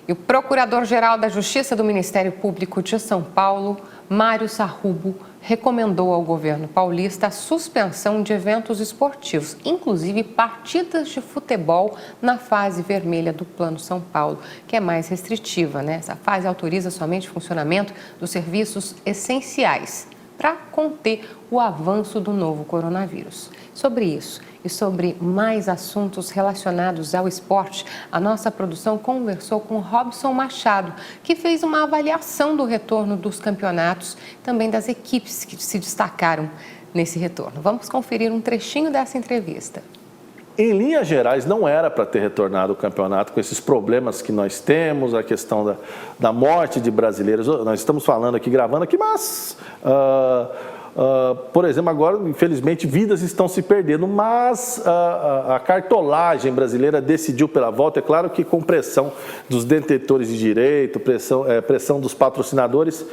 E o Procurador-Geral da Justiça do Ministério Público de São Paulo, Mário Sarrubo, recomendou ao governo paulista a suspensão de eventos esportivos, inclusive partidas de futebol na fase vermelha do Plano São Paulo, que é mais restritiva, né? Essa fase autoriza somente o funcionamento dos serviços essenciais para conter o avanço do novo coronavírus. Sobre isso e sobre mais assuntos relacionados ao esporte, a nossa produção conversou com Robson Machado, que fez uma avaliação do retorno dos campeonatos, também das equipes que se destacaram nesse retorno. Vamos conferir um trechinho dessa entrevista. Em linhas gerais, não era para ter retornado o campeonato com esses problemas que nós temos, a questão da morte de brasileiros. Nós estamos falando aqui, gravando aqui, mas, por exemplo, agora, infelizmente, vidas estão se perdendo, mas a cartolagem brasileira decidiu pela volta, é claro que com pressão dos detentores de direito, pressão dos patrocinadores.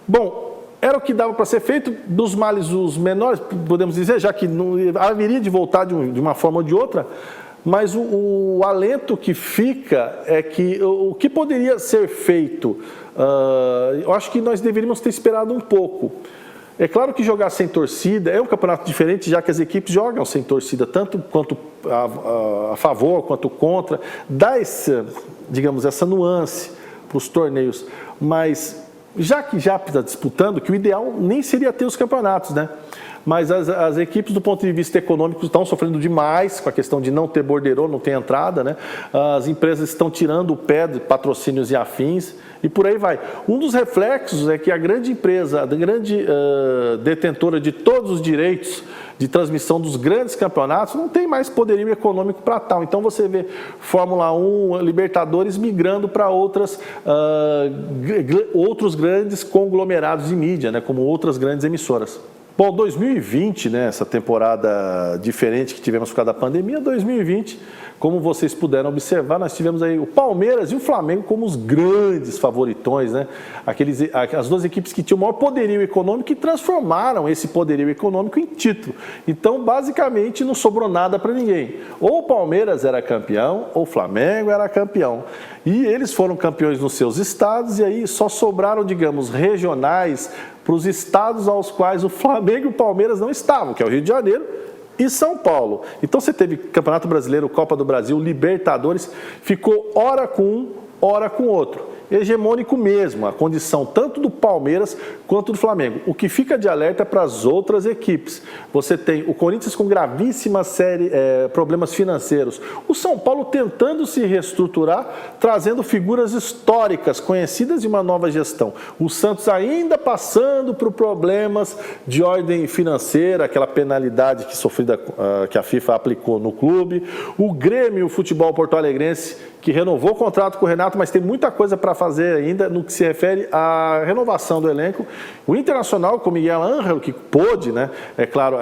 Bom, era o que dava para ser feito, dos males os menores, podemos dizer, já que não haveria de voltar de uma forma ou de outra, mas o alento que fica é que o que poderia ser feito, eu acho que nós deveríamos ter esperado um pouco. É claro que jogar sem torcida é um campeonato diferente, já que as equipes jogam sem torcida, tanto quanto a favor quanto contra, dá digamos, essa nuance para os torneios, mas já que já está disputando, que o ideal nem seria ter os campeonatos, né? Mas as equipes, do ponto de vista econômico, estão sofrendo demais com a questão de não ter borderô, não ter entrada, né? As empresas estão tirando o pé de patrocínios e afins, e por aí vai. Um dos reflexos é que a grande empresa, a grande detentora de todos os direitos de transmissão dos grandes campeonatos, não tem mais poderio econômico para tal. Então você vê Fórmula 1, Libertadores migrando para outros grandes conglomerados de mídia, né? Como outras grandes emissoras. Bom, 2020, né, essa temporada diferente que tivemos por causa da pandemia, 2020, como vocês puderam observar, nós tivemos aí o Palmeiras e o Flamengo como os grandes favoritões, né? As duas equipes que tinham o maior poderio econômico e transformaram esse poderio econômico em título. Então, basicamente, não sobrou nada para ninguém. Ou o Palmeiras era campeão, ou o Flamengo era campeão. E eles foram campeões nos seus estados e aí só sobraram, digamos, regionais para os estados aos quais o Flamengo e o Palmeiras não estavam, que é o Rio de Janeiro e São Paulo. Então você teve Campeonato Brasileiro, Copa do Brasil, Libertadores, ficou hora com um, hora com outro. Hegemônico mesmo, a condição tanto do Palmeiras quanto do Flamengo. O que fica de alerta para as outras equipes. Você tem o Corinthians com gravíssima problemas financeiros. O São Paulo tentando se reestruturar, trazendo figuras históricas, conhecidas de uma nova gestão. O Santos ainda passando por problemas de ordem financeira, aquela penalidade que a FIFA aplicou no clube. O Grêmio, o futebol porto-alegrense, que renovou o contrato com o Renato, mas tem muita coisa para fazer ainda no que se refere à renovação do elenco. O Internacional, com o Miguel Ángel, que pôde, né, é claro,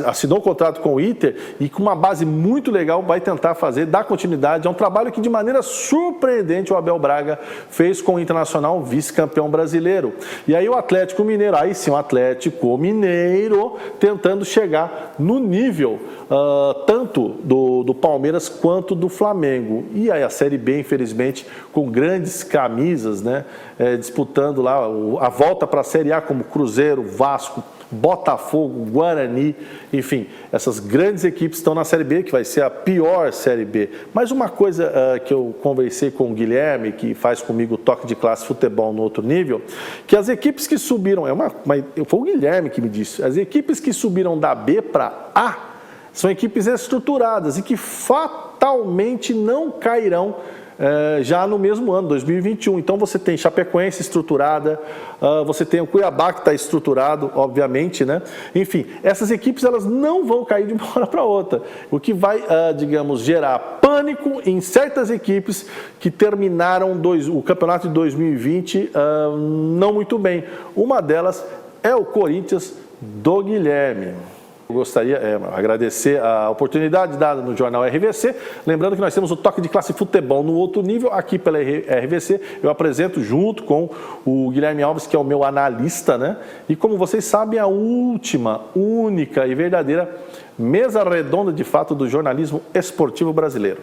assinou o contrato com o Inter e com uma base muito legal vai tentar dar continuidade. É um trabalho que, de maneira surpreendente, o Abel Braga fez com o Internacional, vice-campeão brasileiro. E aí o Atlético Mineiro, aí sim o Atlético Mineiro, tentando chegar no nível tanto do Palmeiras quanto do Flamengo. E aí a Série B, infelizmente, com grandes camisas, né, disputando lá a volta para a Série A, como Cruzeiro, Vasco, Botafogo, Guarani, enfim, essas grandes equipes estão na Série B, que vai ser a pior Série B. Mas uma coisa que eu conversei com o Guilherme, que faz comigo o Toque de Classe Futebol no outro nível, que as equipes que subiram, foi o Guilherme que me disse, as equipes que subiram da B para A são equipes estruturadas e que fatalmente não cairão já no mesmo ano, 2021. Então você tem Chapecoense estruturada, você tem o Cuiabá que está estruturado, obviamente, né? Enfim, essas equipes elas não vão cair de uma hora para outra, o que vai, digamos, gerar pânico em certas equipes que terminaram o campeonato de 2020 não muito bem. Uma delas é o Corinthians do Guilherme. Eu gostaria de agradecer a oportunidade dada no Jornal RVC. Lembrando que nós temos o Toque de Classe Futebol no outro nível, aqui pela RVC. Eu apresento junto com o Guilherme Alves, que é o meu analista, né? E como vocês sabem, a última, única e verdadeira mesa redonda de fato do jornalismo esportivo brasileiro.